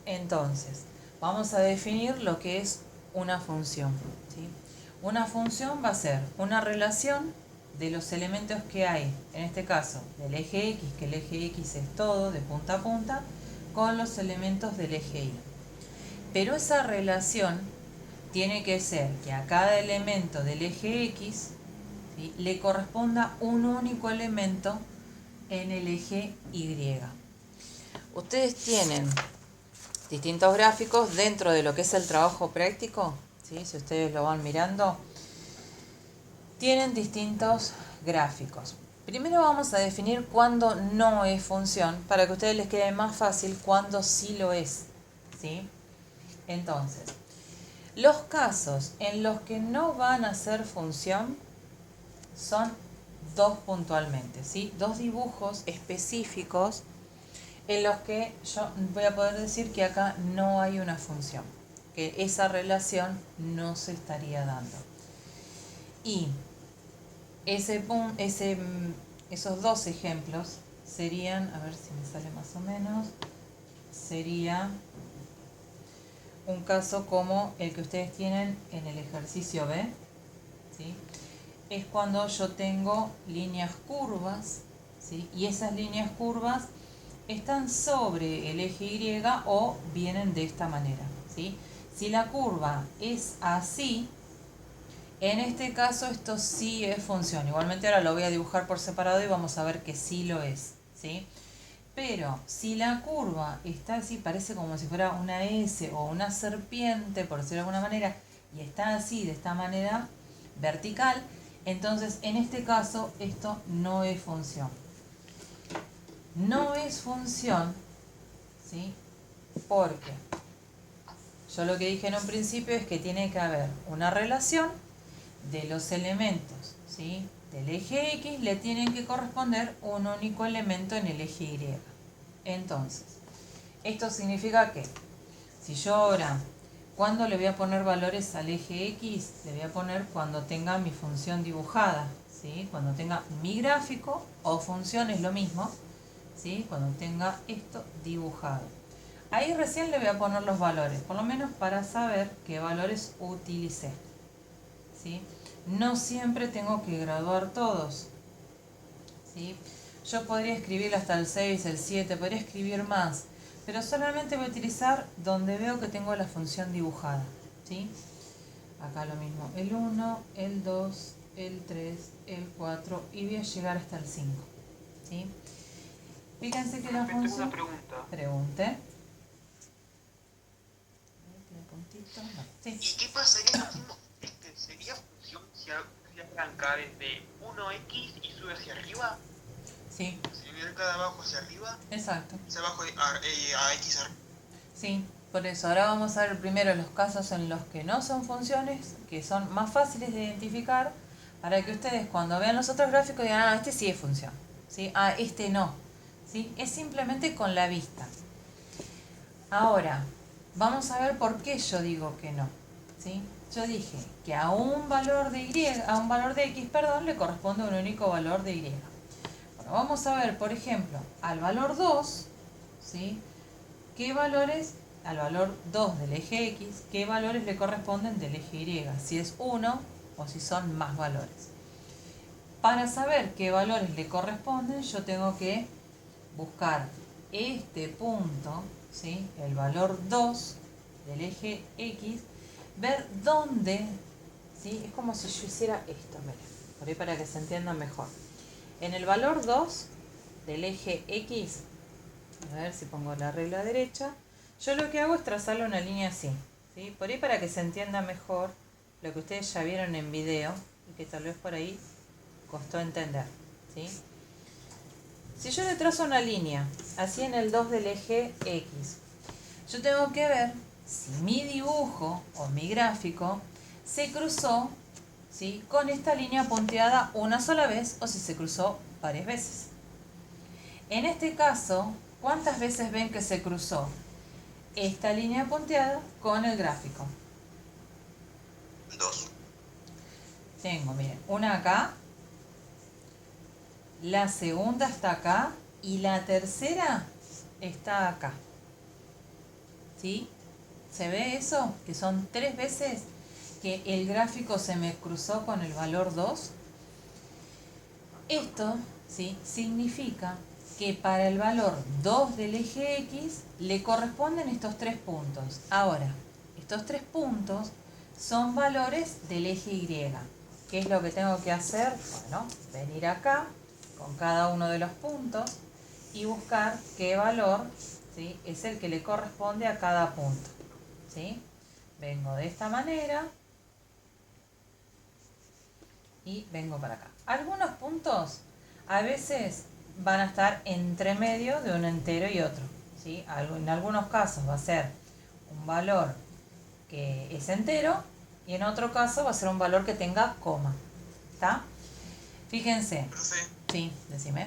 Entonces, vamos a definir lo que es una función, ¿sí? Una función va a ser una relación de los elementos que hay, en este caso del eje X, que el eje X es todo de punta a punta, con los elementos del eje Y. Pero esa relación tiene que ser que a cada elemento del eje X, ¿sí?, le corresponda un único elemento en el eje Y. Ustedes tienen distintos gráficos dentro de lo que es el trabajo práctico, ¿sí? Si ustedes lo van mirando, tienen distintos gráficos. Primero vamos a definir cuándo no es función, para que a ustedes les quede más fácil cuándo sí lo es, ¿sí? Entonces, los casos en los que no van a ser función son dos puntualmente, ¿sí? Dos dibujos específicos en los que yo voy a poder decir que acá no hay una función, que esa relación no se estaría dando. Y esos dos ejemplos serían, a ver si me sale más o menos, sería un caso como el que ustedes tienen en el ejercicio B, ¿sí? Es cuando yo tengo líneas curvas, ¿sí? Y esas líneas curvas están sobre el eje Y o vienen de esta manera, ¿sí? Si la curva es así, en este caso esto sí es función. Igualmente ahora lo voy a dibujar por separado y vamos a ver que sí lo es, ¿sí? Pero si la curva está así, parece como si fuera una S o una serpiente, por decirlo de alguna manera, y está así, de esta manera vertical, entonces en este caso esto no es función. No es función, ¿sí? Porque yo lo que dije en un principio es que tiene que haber una relación de los elementos, ¿sí? Del eje X le tienen que corresponder un único elemento en el eje Y. Entonces, esto significa que si yo ahora, ¿cuándo le voy a poner valores al eje X? Le voy a poner cuando tenga mi función dibujada, ¿sí? Cuando tenga mi gráfico, o función es lo mismo, ¿sí? Cuando tenga esto dibujado. Ahí recién le voy a poner los valores, por lo menos para saber qué valores utilicé, ¿sí? No siempre tengo que graduar todos, ¿sí? Yo podría escribir hasta el 6, el 7, podría escribir más, pero solamente voy a utilizar donde veo que tengo la función dibujada, ¿sí? Acá lo mismo, el 1, el 2, el 3, el 4 y voy a llegar hasta el 5, ¿sí? Fíjense que la función... Tengo una pregunta. Pregunte. Sí. ¿Y qué pasaría lo mismo? ¿Sería función si arranca desde 1x y sube hacia arriba? Sí, Si viene cada abajo hacia arriba, exacto. hacia abajo a x arriba. Sí, por eso ahora vamos a ver primero los casos en los que no son funciones, que son más fáciles de identificar, para que ustedes cuando vean los otros gráficos digan, ah, este sí es función, ¿sí? Ah, este no, ¿sí? Es simplemente con la vista. Ahora, vamos a ver por qué yo digo que no, ¿sí? Yo dije que a un valor de Y, a un valor de X, perdón, le corresponde un único valor de Y. Bueno, vamos a ver, por ejemplo, al valor 2, ¿sí? ¿Qué valores, al valor 2 del eje X, qué valores le corresponden del eje Y? Si es 1 o si son más valores. Para saber qué valores le corresponden, yo tengo que buscar este punto, ¿sí? El valor 2 del eje X, ver dónde, ¿sí? Es como si yo hiciera esto, miren, por ahí para que se entienda mejor. En el valor 2 del eje X, a ver si pongo la regla derecha, yo lo que hago es trazarle una línea así, ¿sí? Por ahí para que se entienda mejor lo que ustedes ya vieron en video y que tal vez por ahí costó entender, ¿sí? Si yo le trazo una línea así en el 2 del eje X, yo tengo que ver si mi dibujo o mi gráfico se cruzó, ¿sí?, con esta línea punteada una sola vez o si se cruzó varias veces. En este caso, ¿cuántas veces ven que se cruzó esta línea punteada con el gráfico? 2. Tengo, miren, una acá, la segunda está acá y la tercera está acá, ¿sí? ¿Se ve eso? Que son 3 veces que el gráfico se me cruzó con el valor 2. Esto, ¿sí?, significa que para el valor 2 del eje X le corresponden estos 3 puntos. Ahora, estos 3 puntos son valores del eje Y. ¿Qué es lo que tengo que hacer? Bueno, venir acá con cada uno de los puntos y buscar qué valor, ¿sí?, es el que le corresponde a cada punto, ¿sí? Vengo de esta manera y vengo para acá. Algunos puntos a veces van a estar entre medio de un entero y otro, ¿sí? En algunos casos va a ser un valor que es entero y en otro caso va a ser un valor que tenga coma. ¿Está? Fíjense. Profe, Sí, decime.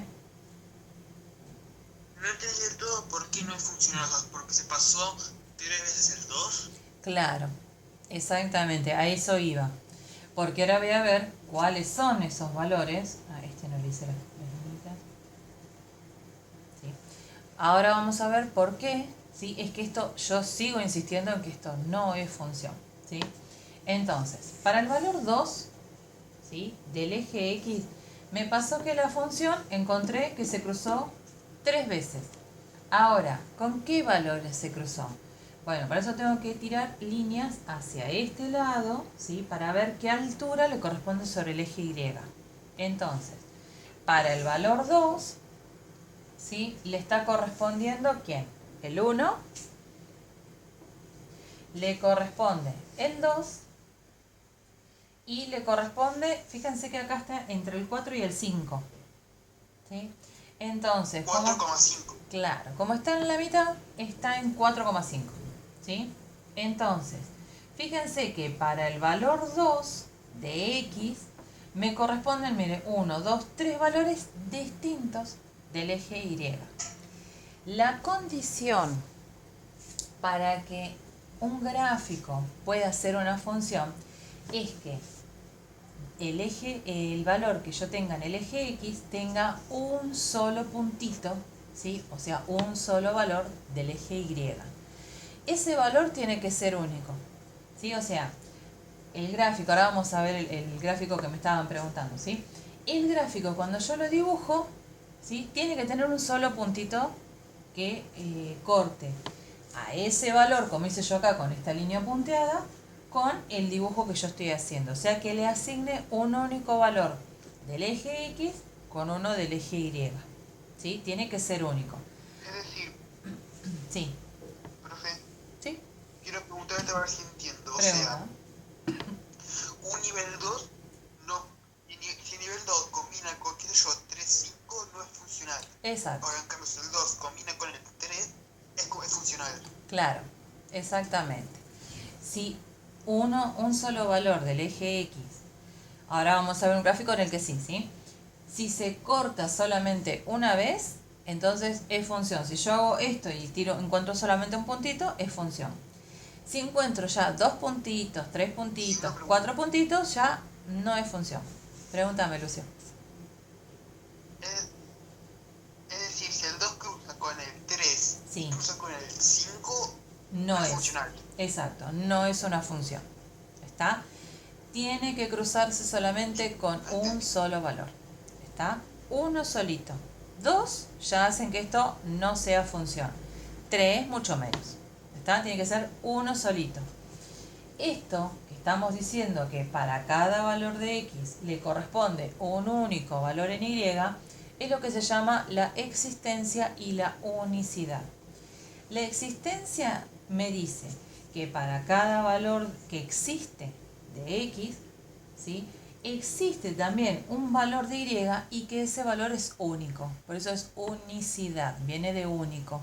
no entendí del todo por qué no es funcional 2, porque se pasó 3 veces el 2. Claro, exactamente, a eso iba. Porque ahora voy a ver cuáles son esos valores. Este no le hice las líneas. Sí. Ahora vamos a ver por qué. ¿Sí? Es que esto, yo sigo insistiendo en que esto no es función. ¿Sí? Entonces, para el valor 2, ¿sí?, del eje X, me pasó que la función encontré que se cruzó 3 veces. Ahora, ¿con qué valores se cruzó? Bueno, para eso tengo que tirar líneas hacia este lado, ¿sí?, para ver qué altura le corresponde sobre el eje Y. Entonces, para el valor 2, ¿sí?, le está correspondiendo ¿quién? El 1, le corresponde el 2 y le corresponde, fíjense que acá está entre el 4 y el 5. ¿Sí? Entonces, 4,5. Claro, como está en la mitad, está en 4,5. ¿Sí? Entonces, fíjense que para el valor 2 de X me corresponden, mire, 1, 2, 3 valores distintos del eje Y. La condición para que un gráfico pueda ser una función es que el valor que yo tenga en el eje X tenga un solo puntito, ¿sí?, o sea, un solo valor del eje Y. Ese valor tiene que ser único, ¿sí? O sea, el gráfico, ahora vamos a ver el gráfico que me estaban preguntando, ¿sí? El gráfico, cuando yo lo dibujo, ¿sí?, tiene que tener un solo puntito que corte a ese valor, como hice yo acá con esta línea punteada, con el dibujo que yo estoy haciendo. O sea, que le asigne un único valor del eje X con uno del eje Y. ¿Sí? Tiene que ser único. Es decir, Sí. profe, ¿Sí? quiero preguntarte a ver si entiendo. O Pregunta. sea, un nivel 2, no, si nivel 2 combina con, qué sé yo, 3, 5, no es funcional. Exacto. Ahora, en cambio, si el 2 combina con el 3, es funcional. Claro, exactamente. Si un solo valor del eje X, ahora vamos a ver un gráfico en el que sí, ¿sí? Si se corta solamente una vez, entonces es función. Si yo hago esto y encuentro solamente un puntito, es función. Si encuentro ya 2 puntitos, 3 puntitos, 4 puntitos, ya no es función. Pregúntame, Lucio. Es decir, si el 2 cruza con el 3 Sí. y cruza con el 5, No es funcional. Exacto, no es una función. ¿Está? Tiene que cruzarse solamente con un solo valor. ¿Está? Uno solito. 2 ya hacen que esto no sea función. 3 mucho menos. ¿Está? Tiene que ser uno solito. Esto que estamos diciendo que para cada valor de X le corresponde un único valor en Y, es lo que se llama la existencia y la unicidad. La existencia me dice que para cada valor que existe de X, ¿sí?, existe también un valor de Y y que ese valor es único. Por eso es unicidad, viene de único.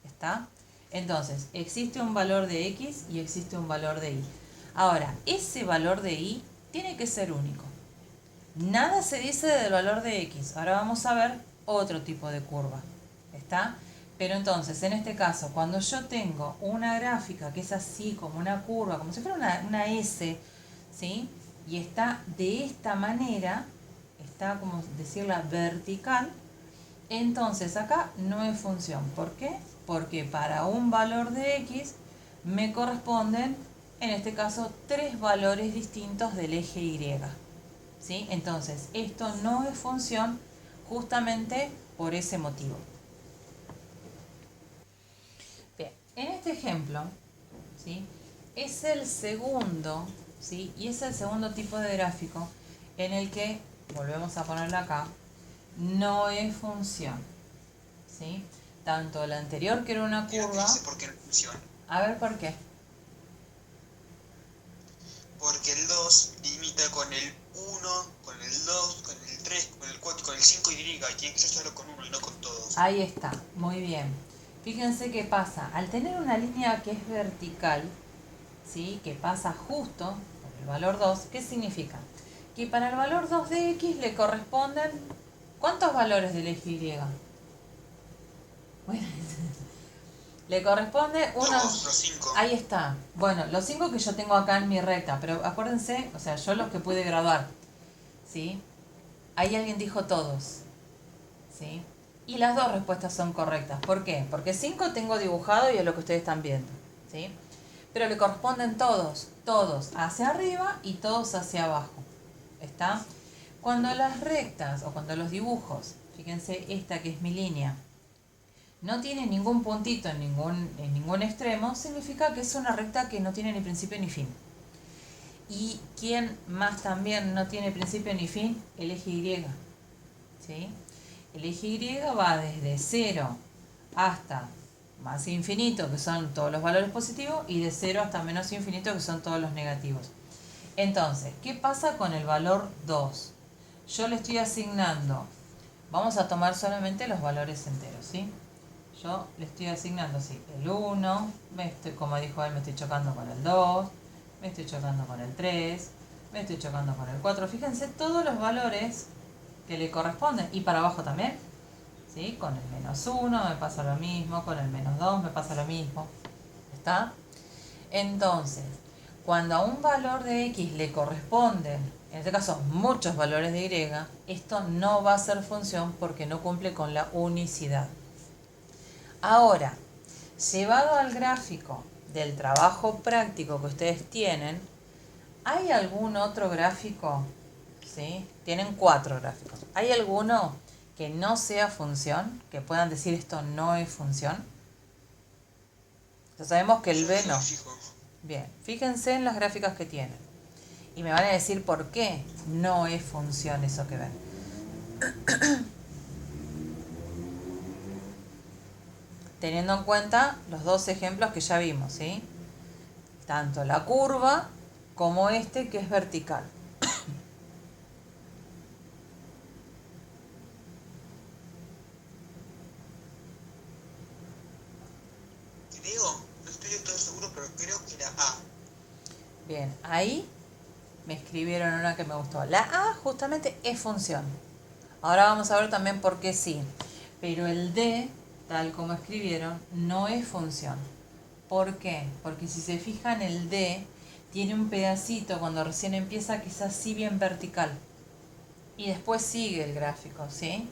¿Está? Entonces, existe un valor de X y existe un valor de Y. Ahora, ese valor de Y tiene que ser único. Nada se dice del valor de X. Ahora vamos a ver otro tipo de curva. ¿Está? Pero entonces, en este caso, cuando yo tengo una gráfica que es así, como una curva, como si fuera una S, ¿sí?, y está de esta manera, está como decirla vertical, entonces acá no es función. ¿Por qué? Porque para un valor de X me corresponden, en este caso, 3 valores distintos del eje Y. ¿Sí? Entonces, esto no es función justamente por ese motivo. Bien, en este ejemplo, ¿sí? Es el segundo, ¿sí? Y es el segundo tipo de gráfico en el que, volvemos a ponerlo acá, no es función, ¿sí? Tanto el anterior, que era una Creo que curva... yo sé por qué no funciona. A ver, ¿por qué? Porque el 2 limita con el 1, con el 2, con el 3, con el 4 y con el 5 y tiene que ser solo con uno y no con todos. Ahí está, muy bien. Fíjense qué pasa. Al tener una línea que es vertical, ¿sí? Que pasa justo por el valor 2, ¿qué significa? Que para el valor 2 de x le corresponden... ¿Cuántos valores del eje Y? Bueno, le corresponde uno... Todos los 5. Ahí está. Bueno, los 5 que yo tengo acá en mi recta, pero acuérdense, o sea, yo los que pude graduar, ¿sí? Ahí alguien dijo todos, ¿sí? Y las dos respuestas son correctas. ¿Por qué? Porque 5 tengo dibujado y es lo que ustedes están viendo, ¿sí? Pero le corresponden todos, todos hacia arriba y todos hacia abajo. ¿Está? Cuando las rectas o cuando los dibujos, fíjense esta que es mi línea, no tiene ningún puntito en ningún extremo, significa que es una recta que no tiene ni principio ni fin. ¿Y quién más también no tiene principio ni fin? El eje Y. ¿Sí? El eje Y va desde 0 hasta más infinito, que son todos los valores positivos, y de 0 hasta menos infinito, que son todos los negativos. Entonces, ¿qué pasa con el valor 2? Yo le estoy asignando, vamos a tomar solamente los valores enteros, ¿sí? Yo le estoy asignando, sí, el 1, como dijo él, me estoy chocando con el 2, me estoy chocando con el 3, me estoy chocando con el 4. Fíjense todos los valores que le corresponden, y para abajo también, ¿sí? Con el menos 1 me pasa lo mismo, con el menos 2 me pasa lo mismo. ¿Está? Entonces, cuando a un valor de x le corresponden, en este caso muchos valores de y, esto no va a ser función porque no cumple con la unicidad. Ahora, llevado al gráfico del trabajo práctico que ustedes tienen, ¿hay algún otro gráfico? ¿Sí? Tienen 4 gráficos. ¿Hay alguno que no sea función? Que puedan decir esto no es función. Ya sabemos que el B no. Bien, fíjense en las gráficas que tienen. Y me van a decir por qué no es función eso que ven. Teniendo en cuenta los dos ejemplos que ya vimos, ¿sí? Tanto la curva como este que es vertical. No estoy del todo seguro, pero creo que era A. Bien, ahí me escribieron una que me gustó. La A justamente es función. Ahora vamos a ver también por qué sí. Pero el D, tal como escribieron, no es función. ¿Por qué? Porque si se fijan, el D tiene un pedacito cuando recién empieza que es así bien vertical. Y después sigue el gráfico, ¿sí?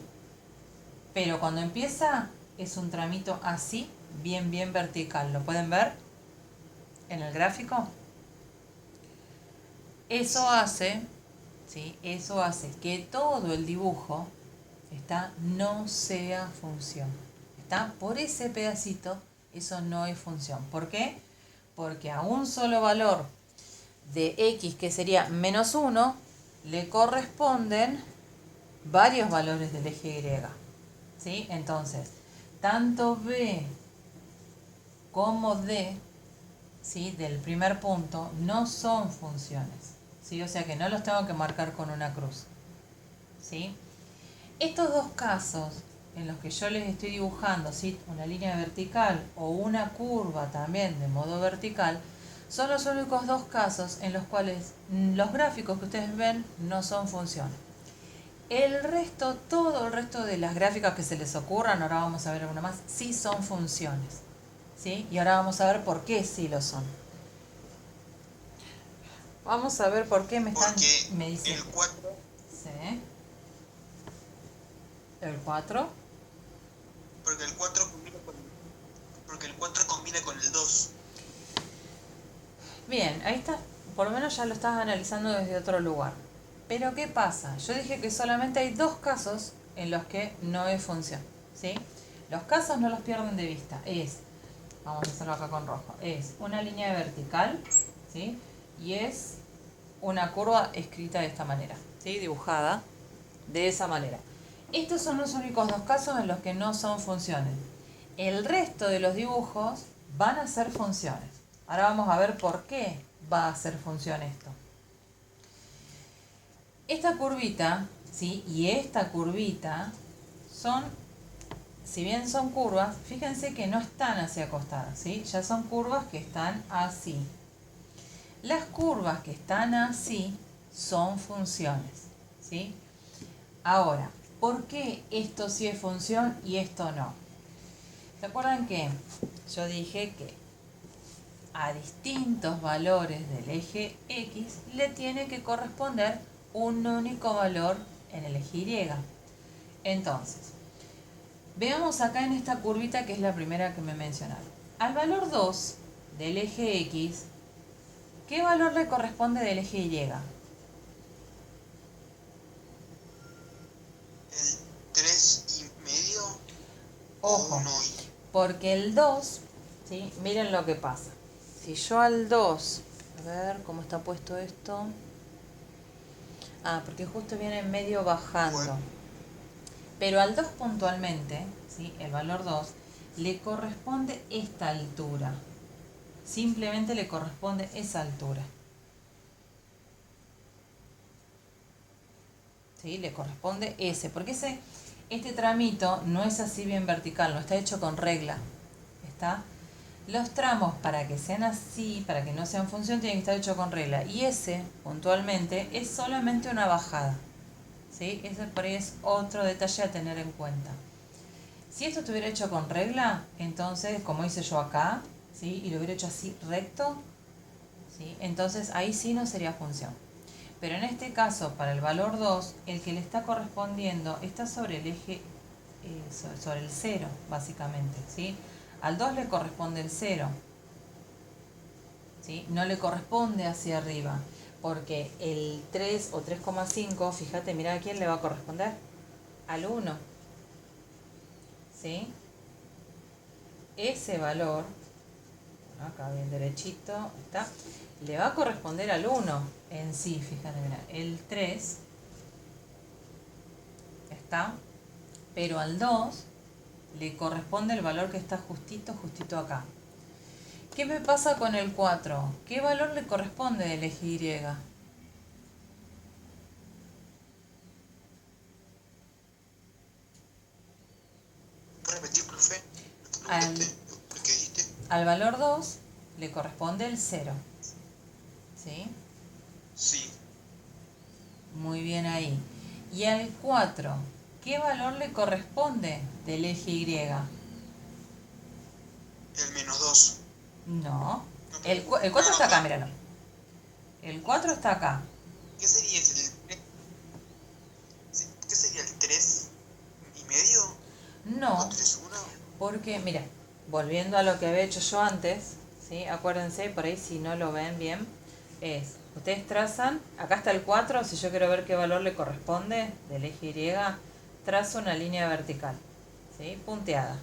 Pero cuando empieza es un tramito así, bien vertical. ¿Lo pueden ver en el gráfico? Eso hace, ¿sí? Eso hace que todo el dibujo no sea función. ¿Está? Por ese pedacito, eso no es función. ¿Por qué? Porque a un solo valor de x, que sería menos 1, le corresponden varios valores del eje Y. ¿Sí? Entonces, tanto B como D, ¿sí? Del primer punto no son funciones. ¿Sí? O sea que no los tengo que marcar con una cruz. ¿Sí? Estos dos casos en los que yo les estoy dibujando, ¿sí? Una línea vertical o una curva también de modo vertical, son los únicos dos casos en los cuales los gráficos que ustedes ven no son funciones. El resto, todo el resto de las gráficas que se les ocurran, ahora vamos a ver alguna más, sí son funciones. ¿Sí? Y ahora vamos a ver por qué sí lo son. Vamos a ver por qué me dicen. El 4. Sí. El 4. Porque el 4 combina con el 2. Bien, ahí está, por lo menos ya lo estás analizando desde otro lugar. Pero ¿qué pasa? Yo dije que solamente hay dos casos en los que no es función, ¿sí? Los casos no los pierden de vista. Vamos a hacerlo acá con rojo, es una línea vertical, ¿sí? Y es una curva escrita de esta manera, ¿sí? Dibujada de esa manera. Estos son los únicos dos casos en los que no son funciones. El resto de los dibujos van a ser funciones. Ahora vamos a ver por qué va a ser función esto. Esta curvita, ¿sí? Y esta curvita son, si bien son curvas, fíjense que no están hacia acostadas, ¿sí? Ya son curvas que están así. Las curvas que están así son funciones, ¿sí? Ahora, ¿por qué esto sí es función y esto no? ¿Se acuerdan que yo dije que a distintos valores del eje X le tiene que corresponder un único valor en el eje Y? Entonces, veamos acá en esta curvita que es la primera que me mencionaron. Al valor 2 del eje X, ¿qué valor le corresponde del eje Y? El 3,5 o Ojo, 1 porque el 2, ¿sí? Miren lo que pasa. Si yo al 2, a ver cómo está puesto esto. Porque justo viene medio bajando. Bueno. Pero al 2 puntualmente, ¿sí? El valor 2, le corresponde esta altura. Simplemente le corresponde esa altura. ¿Sí? Le corresponde ese. Porque este tramito no es así bien vertical, no está hecho con regla. ¿Está? Los tramos para que sean así, para que no sean función, tienen que estar hechos con regla. Y ese, puntualmente, es solamente una bajada. ¿Sí? Ese por ahí es otro detalle a tener en cuenta. Si esto estuviera hecho con regla, entonces, como hice yo acá, ¿sí? Y lo hubiera hecho así recto, ¿sí? Entonces ahí sí no sería función. Pero en este caso, para el valor 2, el que le está correspondiendo está sobre el eje, sobre el 0, básicamente, ¿sí? Al 2 le corresponde el 0, ¿sí? No le corresponde hacia arriba, porque el 3 o 3,5, fíjate, mira a quién le va a corresponder. Al 1, ¿sí? Ese valor, acá bien derechito, está, le va a corresponder al 1 en sí, fíjate, mira, el 3 está, pero al 2 le corresponde el valor que está justito acá. ¿Qué me pasa con el 4? ¿Qué valor le corresponde del eje Y? ¿Puedes repetir, profe? Al, ¿Lo que dijiste? al valor 2 le corresponde el 0. ¿Sí? Sí. Muy bien ahí. Y al 4, ¿qué valor le corresponde del eje Y? El -2. No. El 4 está acá, míralo. El 4 está acá. ¿Qué sería el 3? ¿Qué sería el 3,5? No, ¿O 3,1? porque, mira, volviendo a lo que había hecho yo antes, ¿sí? Acuérdense, por ahí si no lo ven bien, ustedes trazan, acá está el 4, si yo quiero ver qué valor le corresponde del eje Y, trazo una línea vertical, ¿sí? Punteada.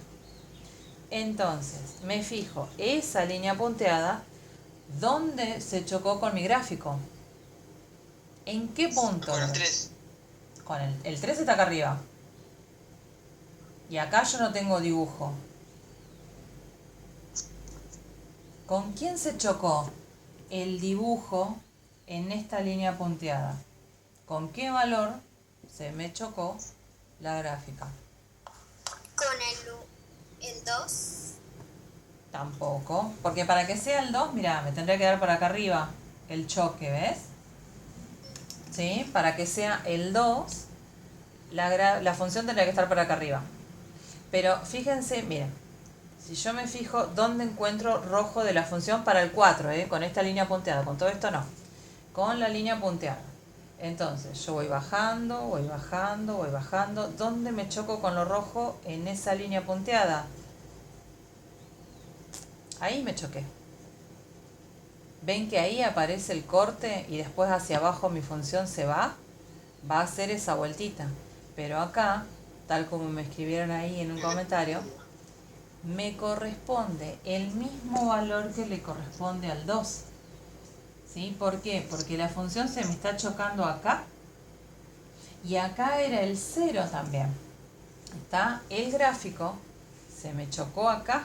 Entonces, me fijo esa línea punteada, ¿dónde se chocó con mi gráfico? ¿En qué punto? Con el 3. Con el 3 está acá arriba. Y acá yo no tengo dibujo. ¿Con quién se chocó el dibujo en esta línea punteada? ¿Con qué valor se me chocó la gráfica? Con el 2. Tampoco. Porque para que sea el 2, mira, me tendría que dar por acá arriba el choque, ¿ves? ¿Sí? Para que sea el 2, la función tendría que estar por acá arriba. Pero fíjense, miren, si yo me fijo dónde encuentro rojo de la función para el 4, con esta línea punteada, con todo esto no, con la línea punteada. Entonces yo voy bajando, voy bajando, voy bajando. ¿Dónde me choco con lo rojo en esa línea punteada? Ahí me choqué. ¿Ven que ahí aparece el corte y después hacia abajo mi función se va? Va a hacer esa vueltita. Pero acá, tal como me escribieron ahí en un comentario, me corresponde el mismo valor que le corresponde al 2. ¿Sí? ¿Por qué? Porque la función se me está chocando acá. Y acá era el 0 también. Está el gráfico, se me chocó acá.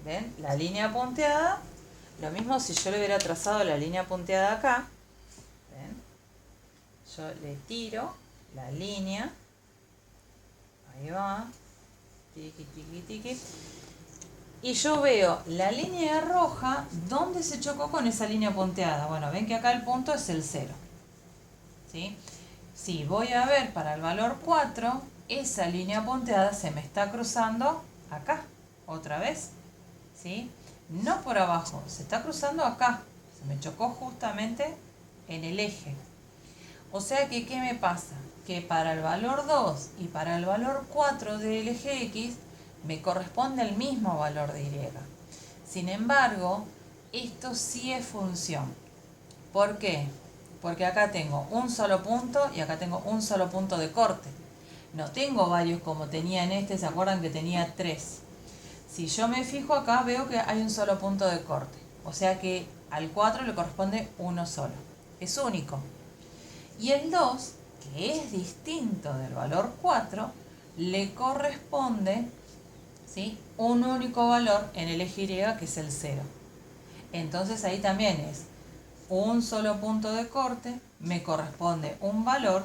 ¿Ven? La línea punteada. Lo mismo si yo le hubiera trazado la línea punteada acá. ¿Ven? Yo le tiro la línea. Ahí va. Tiki, tiki, tiki. Y yo veo la línea roja, ¿dónde se chocó con esa línea punteada? Bueno, ven que acá el punto es el 0. ¿Sí? Si voy a ver para el valor 4, esa línea punteada se me está cruzando acá, otra vez. ¿Sí? No por abajo, se está cruzando acá. Se me chocó justamente en el eje. O sea que, ¿qué me pasa? Que para el valor 2 y para el valor 4 del eje X, me corresponde el mismo valor de Y. Sin embargo, esto sí es función. ¿Por qué? Porque acá tengo un solo punto y acá tengo un solo punto de corte. No tengo varios como tenía en este, ¿se acuerdan que tenía 3? Si yo me fijo acá, veo que hay un solo punto de corte. O sea que al 4 le corresponde uno solo. Es único. Y el 2, que es distinto del valor 4, le corresponde, ¿sí?, un único valor en el eje Y, que es el 0. Entonces ahí también es un solo punto de corte, me corresponde un valor,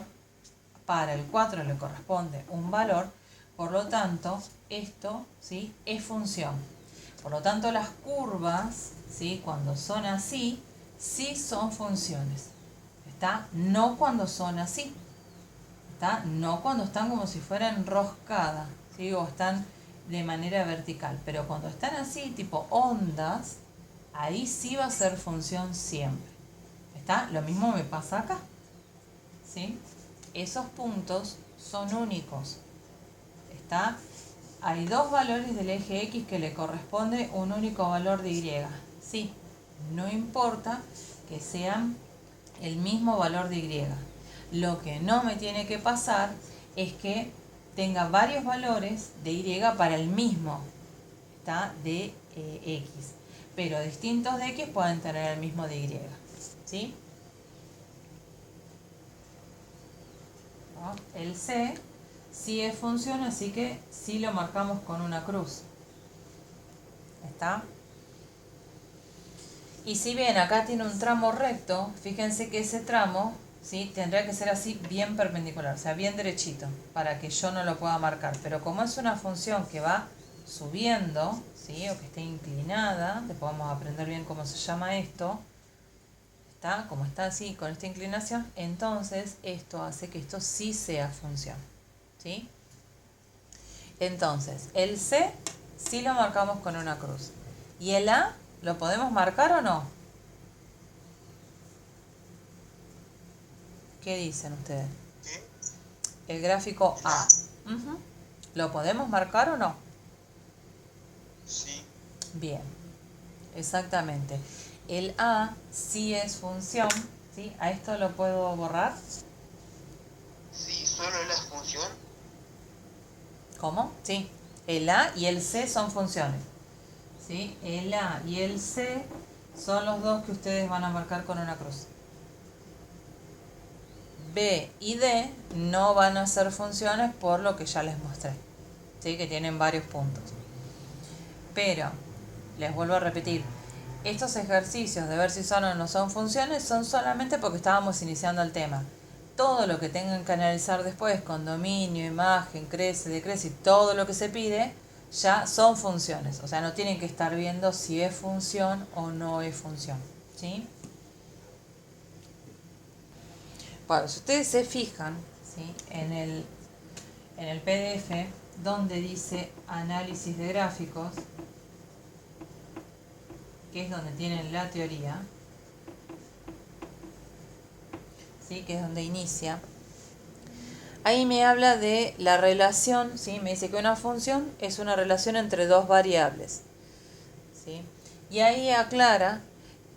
para el 4 le corresponde un valor, por lo tanto, esto, ¿sí?, es función. Por lo tanto, las curvas, ¿sí?, cuando son así, sí son funciones. ¿Está? No cuando son así. ¿Está? No cuando están como si fueran enroscadas, ¿sí?, o están de manera vertical. Pero cuando están así, tipo ondas, ahí sí va a ser función siempre. ¿Está? Lo mismo me pasa acá. ¿Sí? Esos puntos son únicos. ¿Está? Hay dos valores del eje X que le corresponde un único valor de Y. Sí, no importa que sean el mismo valor de Y. Lo que no me tiene que pasar es que tenga varios valores de Y para el mismo, ¿está?, de X. Pero distintos de X pueden tener el mismo de Y. ¿Sí? ¿No? El C sí es función, así que sí lo marcamos con una cruz. ¿Está? Y si bien acá tiene un tramo recto, fíjense que ese tramo, ¿sí?, tendría que ser así bien perpendicular, o sea, bien derechito, para que yo no lo pueda marcar. Pero como es una función que va subiendo, ¿sí?, o que esté inclinada, después vamos a aprender bien cómo se llama esto, ¿está? Como está así, con esta inclinación, entonces esto hace que esto sí sea función. ¿Sí? Entonces, el C sí lo marcamos con una cruz. ¿Y el A lo podemos marcar o no? ¿Qué dicen ustedes? El gráfico A. ¿Lo podemos marcar o no? Sí. Bien, exactamente. El A sí es función, ¿sí? ¿A esto lo puedo borrar? Sí, solo la función. ¿Cómo? Sí. El A y el C son funciones. ¿Sí? El A y el C son los dos que ustedes van a marcar con una cruz. B y D no van a ser funciones por lo que ya les mostré. ¿Sí? Que tienen varios puntos. Pero, les vuelvo a repetir, estos ejercicios de ver si son o no son funciones son solamente porque estábamos iniciando el tema. Todo lo que tengan que analizar después, con dominio, imagen, crece, decrece y todo lo que se pide, ya son funciones. O sea, no tienen que estar viendo si es función o no es función. ¿Sí? Bueno, si ustedes se fijan, ¿sí?, en el PDF, donde dice análisis de gráficos, que es donde tienen la teoría, ¿sí?, que es donde inicia. Ahí me habla de la relación, ¿sí? Me dice que una función es una relación entre dos variables, ¿sí? Y ahí aclara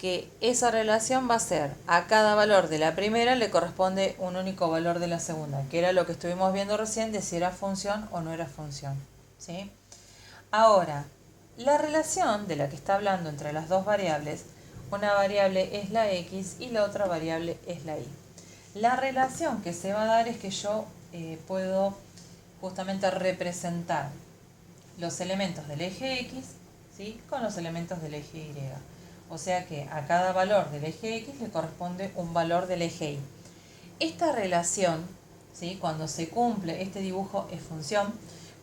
que esa relación va a ser a cada valor de la primera le corresponde un único valor de la segunda, que era lo que estuvimos viendo recién de si era función o no era función, ¿sí? Ahora, la relación de la que está hablando entre las dos variables, una variable es la x y la otra variable es la y. La relación que se va a dar es que yo puedo justamente representar los elementos del eje x, ¿sí?, con los elementos del eje y. O sea que a cada valor del eje x le corresponde un valor del eje y. Esta relación, ¿sí?, cuando se cumple, este dibujo es función,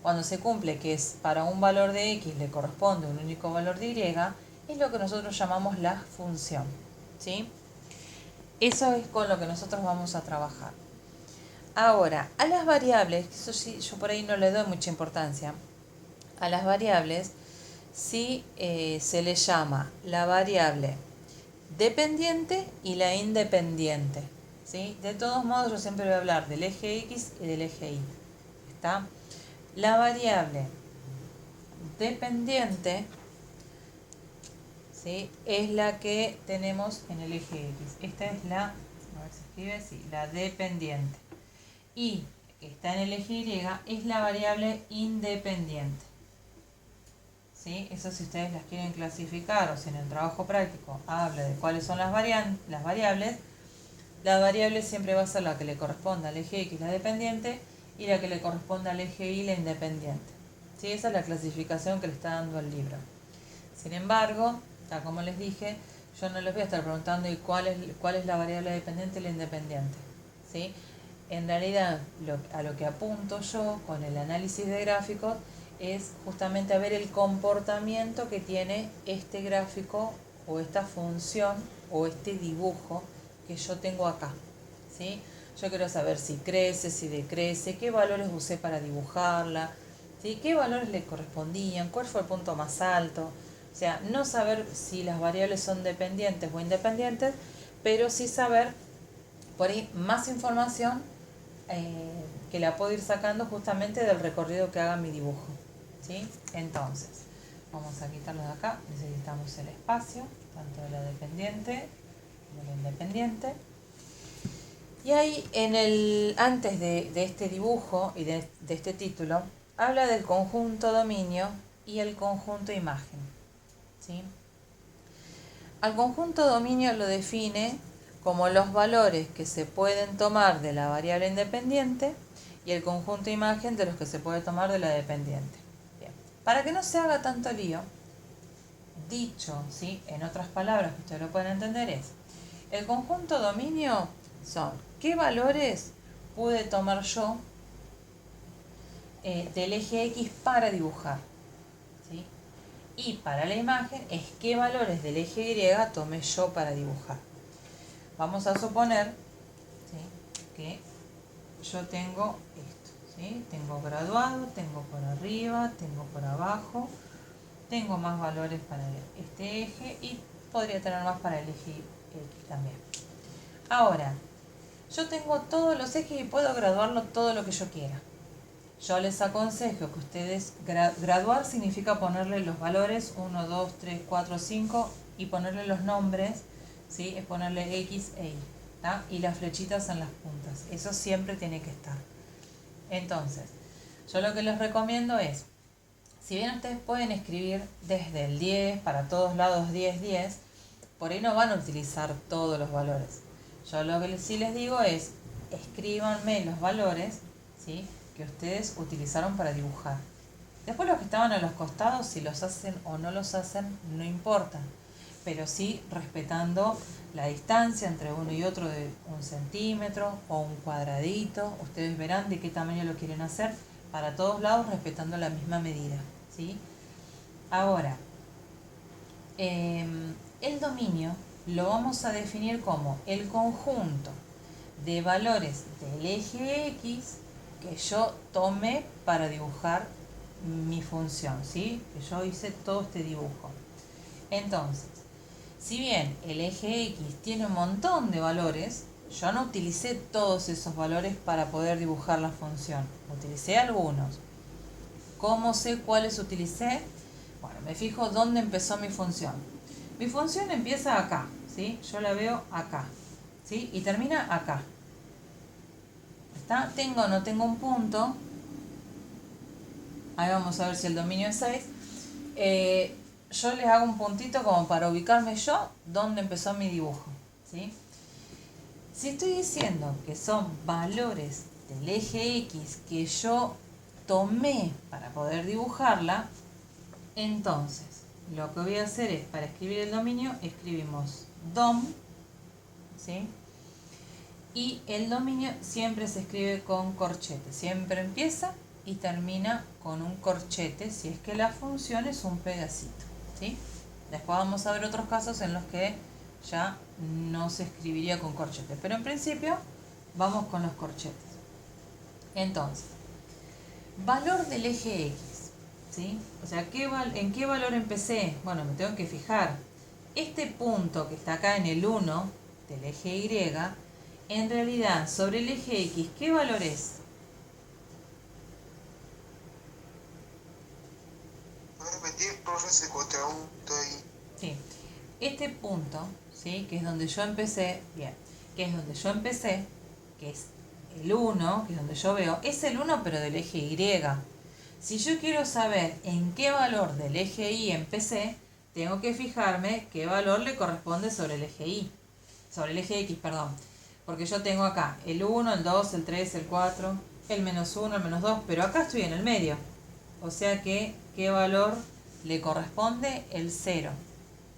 cuando se cumple que es para un valor de x le corresponde un único valor de y, es lo que nosotros llamamos la función, ¿sí? Eso es con lo que nosotros vamos a trabajar. Ahora, a las variables, eso sí, yo por ahí no le doy mucha importancia, a las variables sí se le llama la variable dependiente y la independiente, ¿sí? De todos modos, yo siempre voy a hablar del eje x y del eje y. ¿Está? La variable dependiente, ¿sí?, es la que tenemos en el eje x. Esta es la, a ver si escribe así, la dependiente. Y que está en el eje y es la variable independiente. ¿Sí? Eso si ustedes las quieren clasificar o si en el trabajo práctico habla de cuáles son las variables, la variable siempre va a ser la que le corresponda al eje x, la dependiente, y la que le corresponde al eje y, la independiente. ¿Sí? Esa es la clasificación que le está dando el libro. Sin embargo, tal como les dije, yo no les voy a estar preguntando cuál es la variable dependiente y la independiente, ¿sí? En realidad, a lo que apunto yo con el análisis de gráficos es justamente a ver el comportamiento que tiene este gráfico o esta función o este dibujo que yo tengo acá, ¿sí? Yo quiero saber si crece, si decrece, qué valores usé para dibujarla, ¿sí?, qué valores le correspondían, cuál fue el punto más alto. O sea, no saber si las variables son dependientes o independientes, pero sí saber por ahí más información que la puedo ir sacando justamente del recorrido que haga mi dibujo, ¿sí? Entonces, vamos a quitarlo de acá, necesitamos el espacio, tanto de la dependiente como de la independiente. Y ahí, antes de este dibujo y de este título, habla del conjunto dominio y el conjunto imagen, ¿sí? Al conjunto dominio lo define como los valores que se pueden tomar de la variable independiente y el conjunto imagen de los que se puede tomar de la dependiente. Bien. Para que no se haga tanto lío, dicho, ¿sí?, en otras palabras que ustedes lo pueden entender, es el conjunto dominio son qué valores pude tomar yo del eje X para dibujar, ¿sí? Y para la imagen es qué valores del eje Y tomé yo para dibujar. Vamos a suponer, ¿sí?, que yo tengo esto, ¿sí? Tengo graduado, tengo por arriba, tengo por abajo, tengo más valores para este eje y podría tener más para el eje X también. Ahora, yo tengo todos los ejes y puedo graduarlo todo lo que yo quiera. Yo les aconsejo que ustedes, graduar significa ponerle los valores 1, 2, 3, 4, 5 y ponerle los nombres, ¿sí? Es ponerle X e Y, ¿tá? Y las flechitas en las puntas. Eso siempre tiene que estar. Entonces, yo lo que les recomiendo es, si bien ustedes pueden escribir desde el 10, para todos lados 10, 10, por ahí no van a utilizar todos los valores. Yo lo que sí les digo es, escríbanme los valores, ¿sí?, que ustedes utilizaron para dibujar. Después los que estaban a los costados, si los hacen o no los hacen, no importa. Pero sí respetando la distancia entre uno y otro de 1 centímetro o un cuadradito. Ustedes verán de qué tamaño lo quieren hacer, para todos lados respetando la misma medida, ¿sí? Ahora, el dominio lo vamos a definir como el conjunto de valores del eje X que yo tomé para dibujar mi función, ¿sí? Que yo hice todo este dibujo. Entonces, si bien el eje X tiene un montón de valores, yo no utilicé todos esos valores para poder dibujar la función. Utilicé algunos. ¿Cómo sé cuáles utilicé? Bueno, me fijo dónde empezó mi función. Mi función empieza acá, ¿sí? Yo la veo acá, ¿sí? Y termina acá. ¿Está? ¿Tengo o no tengo un punto? Ahí vamos a ver si el dominio es 6. Yo les hago un puntito como para ubicarme yo dónde empezó mi dibujo, ¿sí? Si estoy diciendo que son valores del eje X que yo tomé para poder dibujarla, entonces lo que voy a hacer es, para escribir el dominio, escribimos DOM, ¿sí? Y el dominio siempre se escribe con corchete, siempre empieza y termina con un corchete si es que la función es un pedacito, ¿sí? Después vamos a ver otros casos en los que ya no se escribiría con corchete, pero en principio vamos con los corchetes. Entonces, valor del eje X, ¿sí? O sea, ¿en qué valor empecé? Bueno, me tengo que fijar. Este punto que está acá en el 1 del eje Y, en realidad, sobre el eje X, ¿qué valor es? ¿Puedes repetir, profe? Se corta un ahí. Sí. Este punto, ¿sí? Que es donde yo empecé, bien, que es donde yo empecé, que es el 1, que es donde yo veo, es el 1 pero del eje Y. Si yo quiero saber en qué valor del eje Y empecé, tengo que fijarme qué valor le corresponde sobre el eje Y, sobre el eje X, perdón. Porque yo tengo acá el 1, el 2, el 3, el 4, el menos 1, el menos 2, pero acá estoy en el medio. O sea que, ¿qué valor le corresponde? El 0.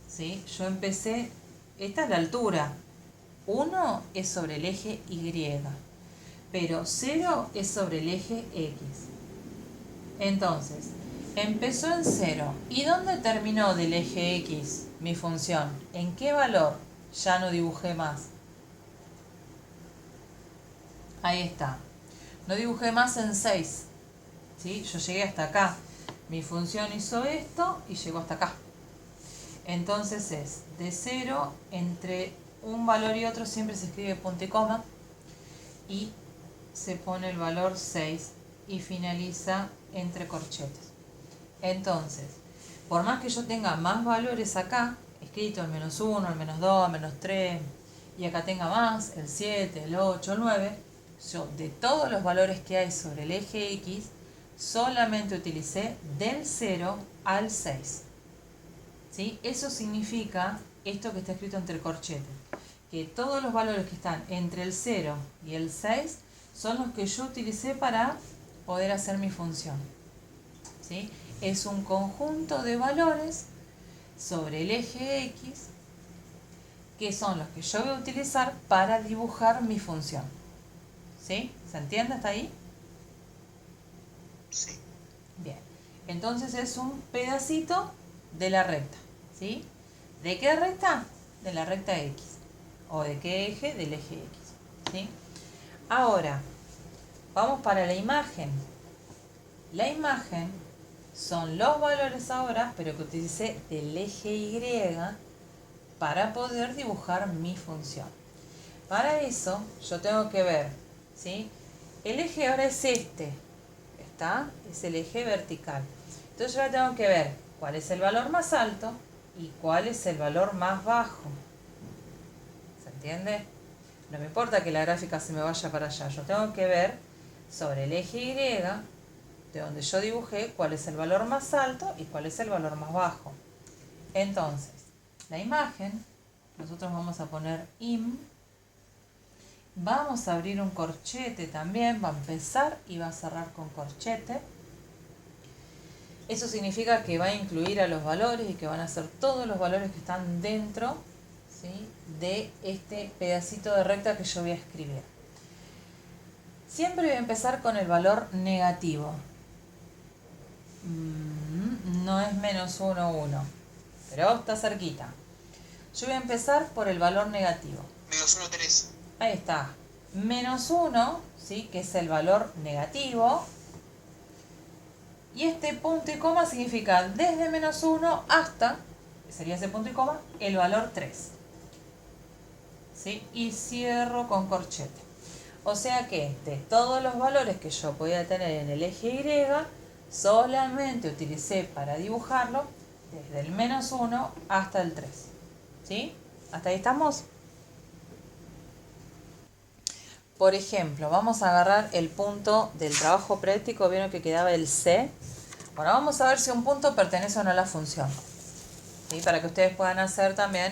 ¿Sí? Yo empecé, esta es la altura. 1 es sobre el eje Y, pero 0 es sobre el eje X. Entonces, empezó en 0. ¿Y dónde terminó del eje X mi función? ¿En qué valor ya no dibujé más? Ahí está. No dibujé más en 6. ¿Sí? Yo llegué hasta acá. Mi función hizo esto y llegó hasta acá. Entonces es de 0, entre un valor y otro siempre se escribe punto y coma. Y se pone el valor 6 y finaliza entre corchetes. Entonces, por más que yo tenga más valores acá, escrito el menos 1, el menos 2, el menos 3, y acá tenga más, el 7, el 8, el 9, yo de todos los valores que hay sobre el eje X, solamente utilicé del 0 al 6. ¿Sí? Eso significa esto que está escrito entre corchetes, que todos los valores que están entre el 0 y el 6 son los que yo utilicé para poder hacer mi función. ¿Sí? Es un conjunto de valores sobre el eje X que son los que yo voy a utilizar para dibujar mi función. ¿Sí? ¿Se entiende hasta ahí? Sí. Bien. Entonces es un pedacito de la recta. ¿Sí? ¿De qué recta? De la recta X. ¿O de qué eje? Del eje X. ¿Sí? Ahora, vamos para la imagen. La imagen son los valores ahora, pero que utilicé del eje Y para poder dibujar mi función. Para eso, yo tengo que ver, ¿sí? El eje ahora es este, ¿está? Es el eje vertical. Entonces yo ahora tengo que ver cuál es el valor más alto y cuál es el valor más bajo. ¿Se entiende? No me importa que la gráfica se me vaya para allá. Yo tengo que ver sobre el eje Y, de donde yo dibujé, cuál es el valor más alto y cuál es el valor más bajo. Entonces, la imagen, nosotros vamos a poner im. Vamos a abrir un corchete también, va a empezar y va a cerrar con corchete. Eso significa que va a incluir a los valores y que van a ser todos los valores que están dentro, ¿sí?, de este pedacito de recta que yo voy a escribir. Siempre voy a empezar con el valor negativo. No es menos 1, 1, pero está cerquita. Yo voy a empezar por el valor negativo. Menos 1, 3. Ahí está. Menos 1, ¿sí?, que es el valor negativo. Y este punto y coma significa desde menos 1 hasta, que sería ese punto y coma, el valor 3. ¿Sí? Y cierro con corchete. O sea que de todos los valores que yo podía tener en el eje Y, solamente utilicé para dibujarlo desde el menos 1 hasta el 3. ¿Sí? ¿Hasta ahí estamos? Por ejemplo, vamos a agarrar el punto del trabajo práctico. ¿Vieron que quedaba el C? Bueno, vamos a ver si un punto pertenece o no a la función. ¿Sí? Para que ustedes puedan hacer también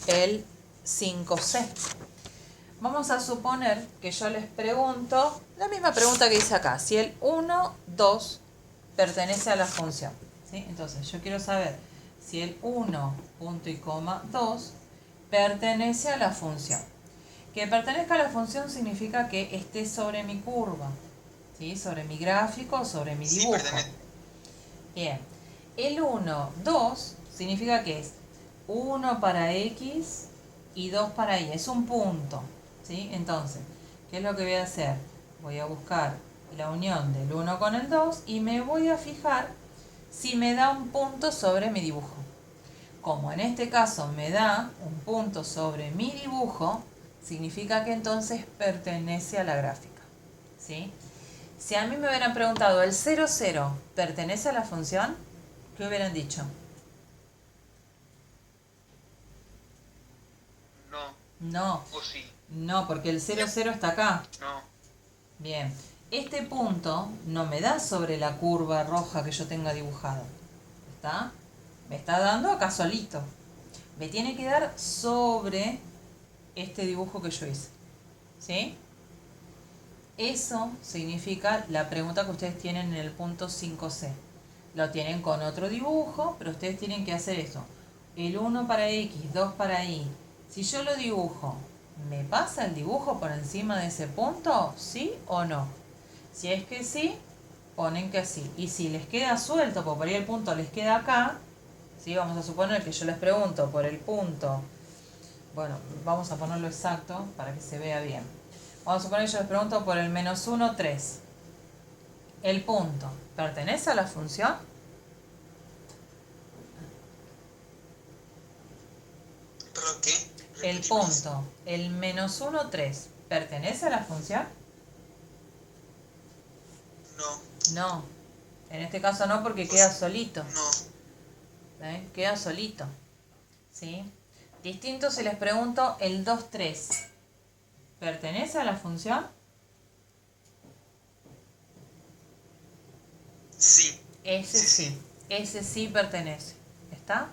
el 5C. Vamos a suponer que yo les pregunto la misma pregunta que hice acá. Si el 1, 2 pertenece a la función. ¿Sí? Entonces, yo quiero saber si el 1, punto y coma, 2 pertenece a la función. Que pertenezca a la función significa que esté sobre mi curva, ¿sí? Sobre mi gráfico, sobre mi dibujo. Bien. El 1, 2 significa que es 1 para X y 2 para Y. Es un punto, ¿sí? Entonces, ¿qué es lo que voy a hacer? Voy a buscar la unión del 1 con el 2 y me voy a fijar si me da un punto sobre mi dibujo. Como en este caso me da un punto sobre mi dibujo, significa que entonces pertenece a la gráfica, ¿sí? Si a mí me hubieran preguntado, ¿el 0, 0 pertenece a la función? ¿Qué hubieran dicho? No. ¿O sí? No, porque el 0, 0 está acá. No. Bien. Este punto no me da sobre la curva roja que yo tenga dibujado. ¿Está? Me está dando acá solito. Me tiene que dar sobre este dibujo que yo hice. ¿Sí? Eso significa la pregunta que ustedes tienen en el punto 5C. Lo tienen con otro dibujo, pero ustedes tienen que hacer eso. El 1 para X, 2 para Y. Si yo lo dibujo, ¿me pasa el dibujo por encima de ese punto? ¿Sí o no? Si es que sí, ponen que sí. Y si les queda suelto, porque por ahí el punto les queda acá, ¿sí? Vamos a suponer que yo les pregunto por el punto. Bueno, vamos a ponerlo exacto para que se vea bien. Vamos a suponer que yo les pregunto por el menos 1, 3. ¿El punto pertenece a la función? ¿Pero qué? El punto, el menos 1, 3, ¿pertenece a la función? No. No. En este caso no, porque queda solito. No. ¿Ven? Queda solito. ¿Sí? Distinto si les pregunto el 2, 3. ¿Pertenece a la función? Sí. Ese sí. Ese sí pertenece. ¿Está?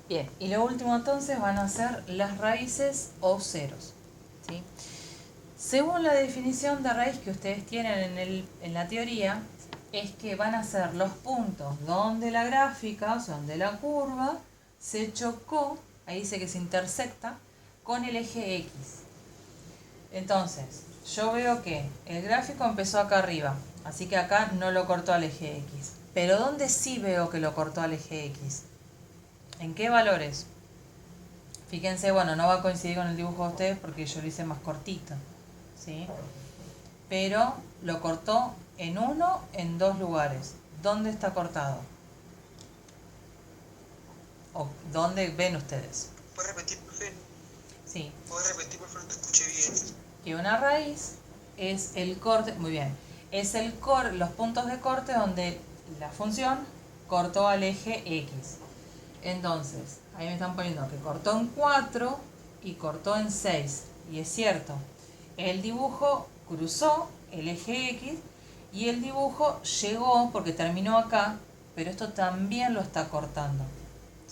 Bien, y lo último entonces van a ser las raíces o ceros. ¿Sí? Según la definición de raíz que ustedes tienen en la teoría, es que van a ser los puntos donde la gráfica, o sea, donde la curva, se chocó, ahí dice que se intersecta, con el eje X. Entonces, yo veo que el gráfico empezó acá arriba, así que acá no lo cortó al eje X. Pero ¿dónde sí veo que lo cortó al eje X? ¿En qué valores? Fíjense, bueno, no va a coincidir con el dibujo de ustedes porque yo lo hice más cortito, ¿sí? Pero lo cortó en uno, en dos lugares. ¿Dónde está cortado? ¿O dónde ven ustedes? ¿Puedes repetir, profe? Sí. ¿Puedes repetir, por favor? No te escuché bien. Que una raíz es el corte, muy bien, es los puntos de corte donde la función cortó al eje X. Entonces, ahí me están poniendo que cortó en 4 y cortó en 6. Y es cierto, el dibujo cruzó el eje X y el dibujo llegó porque terminó acá, pero esto también lo está cortando,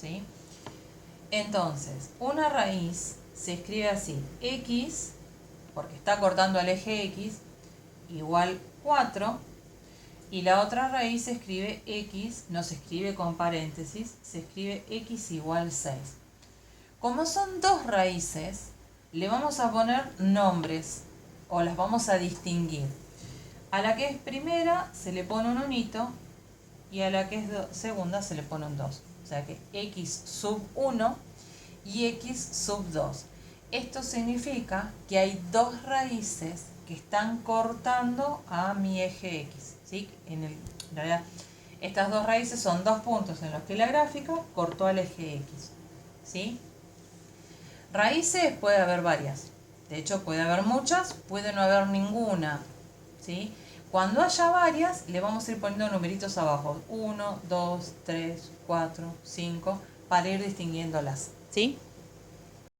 ¿sí? Entonces, una raíz se escribe así, X, porque está cortando al eje X, igual 4, y la otra raíz se escribe X, no se escribe con paréntesis, se escribe X igual 6. Como son dos raíces, le vamos a poner nombres, o las vamos a distinguir. A la que es primera se le pone un 1 y a la que es segunda se le pone un 2. O sea que X sub 1 y X sub 2. Esto significa que hay dos raíces que están cortando a mi eje X, ¿sí? En realidad, estas dos raíces son dos puntos en los que la gráfica cortó al eje X, ¿sí? Raíces puede haber varias. De hecho, puede haber muchas, puede no haber ninguna, ¿sí? Cuando haya varias, le vamos a ir poniendo numeritos abajo. 1, 2, 3, 4, 5, para ir distinguiéndolas. ¿Sí?